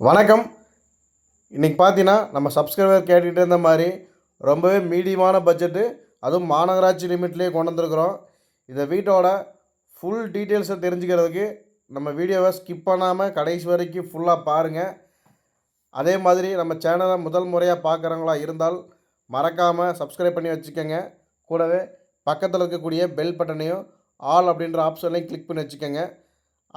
வணக்கம். இன்றைக்கி பார்த்தீங்கன்னா நம்ம சப்ஸ்கிரைபர் கேட்டுக்கிட்டே இருந்த மாதிரி ரொம்பவே மீடியமான பட்ஜெட்டு, அதுவும் மாநகராட்சி லிமிட்லேயே கொண்டு வந்திருக்கிறோம். இந்த வீட்டோட ஃபுல் டீட்டெயில்ஸை தெரிஞ்சுக்கிறதுக்கு நம்ம வீடியோவை ஸ்கிப் பண்ணாமல் கடைசி வரைக்கும் ஃபுல்லாக பாருங்கள். அதே மாதிரி நம்ம சேனலை முதல் முறையாக பார்க்குறவங்களா இருந்தால் மறக்காமல் சப்ஸ்கிரைப் பண்ணி வச்சுக்கோங்க. கூடவே பக்கத்தில் இருக்கக்கூடிய பெல் பட்டனையும் ஆல் அப்படின்ற ஆப்ஷன்லையும் கிளிக் பண்ணி வச்சுக்கோங்க.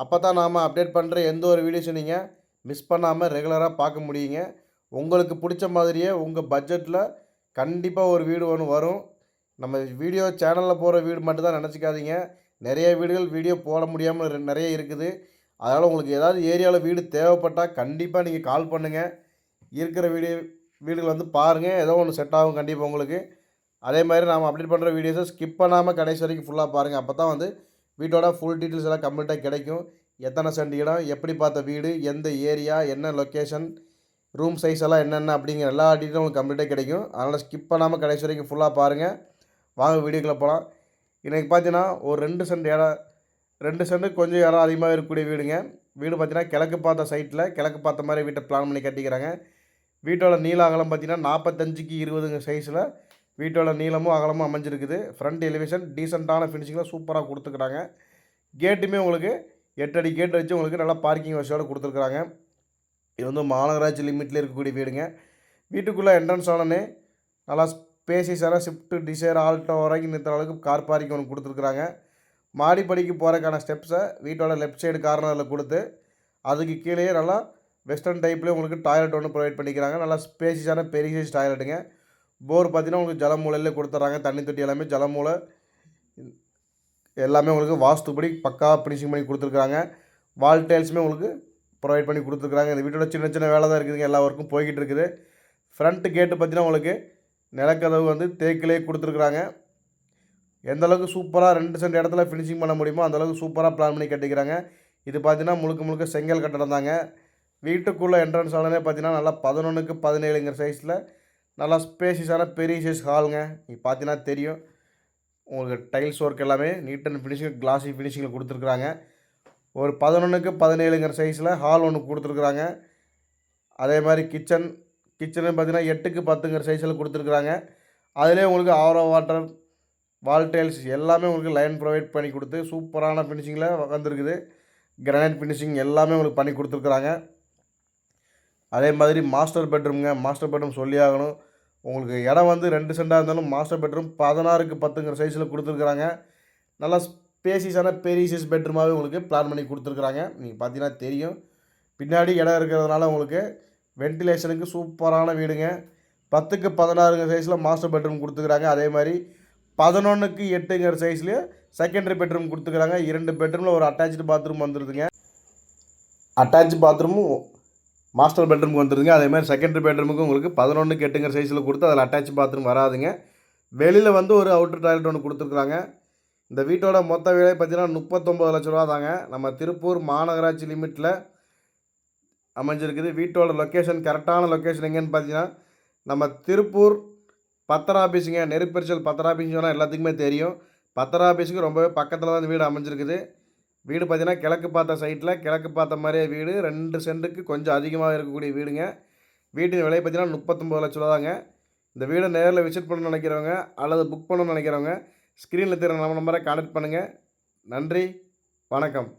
அப்போ தான் நாம் அப்டேட் பண்ணுற எந்த ஒரு வீடியோஸும் நீங்கள் மிஸ் பண்ணாமல் ரெகுலராக பார்க்க முடியுங்க. உங்களுக்கு பிடிச்ச மாதிரியே உங்கள் பட்ஜெட்டில் கண்டிப்பாக ஒரு வீடு ஒன்று வரும். நம்ம வீடியோ சேனலில் போகிற வீடு மட்டும் தான் நினச்சிக்காதீங்க. நிறைய வீடியோ போட முடியாமல் நிறைய இருக்குது. அதனால் உங்களுக்கு ஏதாவது ஏரியாவில் வீடு தேவைப்பட்டால் கண்டிப்பாக நீங்கள் கால் பண்ணுங்கள். இருக்கிற வீடுகள் வந்து பாருங்கள், ஏதோ ஒன்று செட் ஆகும் கண்டிப்பாக உங்களுக்கு. அதே மாதிரி நாம் அப்டேட் பண்ணுற வீடியோஸை ஸ்கிப் பண்ணாமல் கடைசி வரைக்கும் ஃபுல்லாக பாருங்கள். அப்போ தான் வந்து வீட்டோட ஃபுல் டீட்டெயில்ஸ் எல்லாம் கம்ப்ளீட்டாக கிடைக்கும். எத்தனை சென்ட் இடம், எப்படி பார்த்த வீடு, எந்த ஏரியா, என்ன லொக்கேஷன், ரூம் சைஸ் எல்லாம் என்னென்ன அப்படிங்கிற எல்லா டீட்டெயிலும் உங்களுக்கு கம்ப்ளீட்டாக கிடைக்கும். அதனால் ஸ்கிப் பண்ணாமல் கடைசி வரைக்கும் ஃபுல்லாக பாருங்கள். வாங்க வீடியோக்குள்ளே போகலாம். இன்றைக்கி பார்த்தீங்கன்னா ஒரு 2 சென்ட் கொஞ்சம் இடம் அதிகமாக இருக்கக்கூடிய வீடுங்க. வீடு பார்த்தீங்கன்னா கிழக்கு பார்த்த மாதிரி வீட்டை பிளான் பண்ணி கட்டிக்கிறாங்க. வீட்டோட நீள அகலம் பார்த்தீங்கன்னா 45க்கு 20 சைஸில் வீட்டோட நீளமும் அகலமும் அமைஞ்சிருக்குது. ஃப்ரண்ட் எலிவேஷன் டீசெண்டான ஃபினிஷிங்கில் சூப்பராக கொடுத்துக்கிறாங்க. கேட்டுமே உங்களுக்கு 8 அடி கேட் வச்சு உங்களுக்கு நல்லா பார்க்கிங் வசதியோடு கொடுத்துருக்குறாங்க. இது வந்து மாநகராட்சி லிமிட்டில் இருக்கக்கூடிய வீடுங்க. வீட்டுக்குள்ளே என்ட்ரன்ஸ் ஆனே நல்லா ஸ்பேசியஸான ஸ்விஃப்ட் டிசைர் ஆல்டோ வரைக்கும் நிறுத்துற அளவுக்கு கார் பார்க்கிங் ஒன்று கொடுத்துருக்குறாங்க. மாடிப்படிக்கு போகிறக்கான ஸ்டெப்ஸை வீட்டோட லெஃப்ட் சைடு கார்னரில் கொடுத்து அதுக்கு கீழே நல்லா வெஸ்டர்ன் டைப்லேயே உங்களுக்கு டாய்லெட் ஒன்று ப்ரொவைட் பண்ணிக்கிறாங்க. நல்லா ஸ்பேசியஸான பெரிய சைஸ் டாய்லெட்டுங்க. போர் பார்த்தீங்கன்னா உங்களுக்கு ஜலமூலையிலே கொடுத்துட்றாங்க. தண்ணி தொட்டி எல்லாமே ஜலமூலை எல்லாமே உங்களுக்கு வாஸ்துபடி பக்கா ஃபினிஷிங் பண்ணி கொடுத்துருக்குறாங்க. வால் டைல்ஸுமே உங்களுக்கு ப்ரொவைட் பண்ணி கொடுத்துருக்குறாங்க. இந்த வீட்டோட சின்ன சின்ன வேலை தான் இருக்குதுங்க, எல்லா ஒர்க்கும் போய்கிட்டு இருக்குது. ஃப்ரண்ட்டு கேட்டு பார்த்தீங்கன்னா உங்களுக்கு நிலக்கதவு வந்து தேக்கிலே கொடுத்துருக்குறாங்க. எந்தளவுக்கு சூப்பராக 2 சென்ட் இடத்துல ஃபினிஷிங் பண்ண முடியுமோ அந்தளவுக்கு சூப்பராக பிளான் பண்ணி கட்டிக்கிறாங்க. இது பார்த்தீங்கன்னா முழுக்க செங்கல் கட்டடம் தாங்க. வீட்டுக்குள்ளே என்ட்ரன்ஸ் ஆனதே பார்த்தீங்கன்னா நல்லா 11க்கு 17ங்கிற சைஸில் நல்லா ஸ்பேசியஸான பெரிய சைஸ் ஹாலுங்க. நீங்கள் பார்த்தீங்கன்னா தெரியும். உங்களுக்கு டைல்ஸ் ஒர்க் எல்லாமே நீட் அண்ட் ஃபினிஷிங் கிளாஸி ஃபினிஷிங்கில் கொடுத்துருக்குறாங்க. ஒரு 11க்கு 17ங்கிற சைஸில் ஹால் ஒன்று கொடுத்துருக்குறாங்க. அதே மாதிரி கிச்சனு பார்த்தீங்கன்னா 8க்கு 10ங்கிற சைஸில் கொடுத்துருக்குறாங்க. அதிலே உங்களுக்கு ஆரோ வாட்டர் வால் டைல்ஸ் எல்லாமே உங்களுக்கு லைன் ப்ரொவைட் பண்ணி கொடுத்து சூப்பரான ஃபினிஷிங்கில் வந்துருக்குது. கிரானைட் ஃபினிஷிங் எல்லாமே உங்களுக்கு பண்ணி கொடுத்துருக்குறாங்க. அதே மாதிரி மாஸ்டர் பெட்ரூம் சொல்லி ஆகணும். உங்களுக்கு இடம் வந்து 2 சென்டாக இருந்தாலும் மாஸ்டர் பெட்ரூம் 16க்கு 10ங்கிற சைஸில் கொடுத்துருக்குறாங்க. நல்லா ஸ்பேசியஸான பெரிய சைஸ் பெட்ரூமாகவே உங்களுக்கு பிளான் பண்ணி கொடுத்துருக்குறாங்க. நீங்கள் பார்த்தீங்கன்னா தெரியும். பின்னாடி இடம் இருக்கிறதுனால உங்களுக்கு வென்டிலேஷனுக்கு சூப்பரான வீடுங்க. 10க்கு 16ங்கிற சைஸில் மாஸ்டர் பெட்ரூம் கொடுத்துருக்குறாங்க. அதே மாதிரி 11க்கு 8ங்கிற சைஸ்லேயே செகண்டரி பெட்ரூம் கொடுத்துருக்குறாங்க. 2 பெட்ரூமில் ஒரு அட்டாச்சு பாத்ரூம் வந்துடுதுங்க. அட்டாச் பாத்ரூமும் மாஸ்டர் பெட்ரூமுக்கு வந்துடுதுங்க. அதே மாதிரி செகண்டரி பெட்ரூமுக்கு உங்களுக்கு 11க்கு 8ங்கிற சைஸில் கொடுத்து அதில் அட்டாச் பாத்ரூம் வராதுங்க. வெளியில் வந்து ஒரு அவுட்டர் டாய்லெட் ஒன்று கொடுத்துருக்குறாங்க. இந்த வீட்டோட மொத்த விலை பார்த்தீங்கன்னா 39 லட்ச ரூபா தாங்க. நம்ம திருப்பூர் மாநகராட்சி லிமிட்டில் அமைஞ்சிருக்குது. வீட்டோட லொக்கேஷன் கரெக்டான லொக்கேஷன் எங்கேன்னு பார்த்தீங்கன்னா நம்ம திருப்பூர் பத்திர ஆஃபீஸுங்க. நெருப்பெரிச்சல் பத்திர ஆஃபீஸ் சொன்னால் எல்லாத்துக்குமே தெரியும். பத்திர ஆஃபீஸுக்கு ரொம்பவே பக்கத்தில் தான் இந்த வீடு அமைஞ்சிருக்குது. வீடு பார்த்தீங்கன்னா கிழக்கு பார்த்த மாதிரியே வீடு. 2 சென்ட்டுக்கு கொஞ்சம் அதிகமாக இருக்கக்கூடிய வீடுங்க. வீட்டின் விலை பார்த்தீங்கன்னா 39 லட்ச ரூபா தாங்க. இந்த வீடை நேரில் விசிட் பண்ணணும்னு நினைக்கிறவங்க அல்லது புக் பண்ணணும்னு நினைக்கிறவங்க ஸ்க்ரீனில் தெரிகிற நம்பரை கான்டாக்ட் பண்ணுங்கள். நன்றி, வணக்கம்.